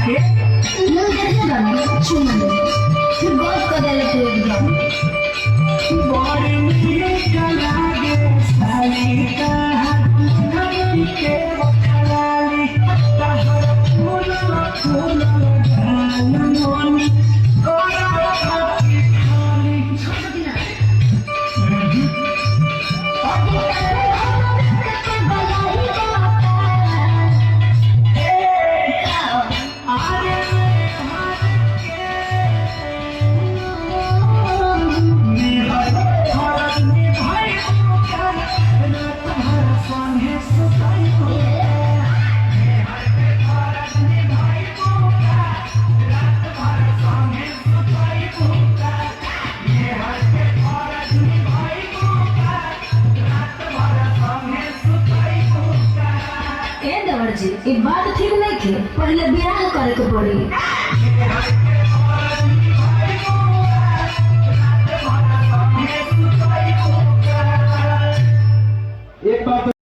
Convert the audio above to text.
लोग देखले बने चुमन फिर गौर कर ले के एकदम बड़ी मिले लागे साली का हाथ के बखलाली तहर फूल फूल गाल मोनी कोरा खाली छोड़ दिना एक बात ठीक नहीं थे पहले बियाह करे के पड़ी।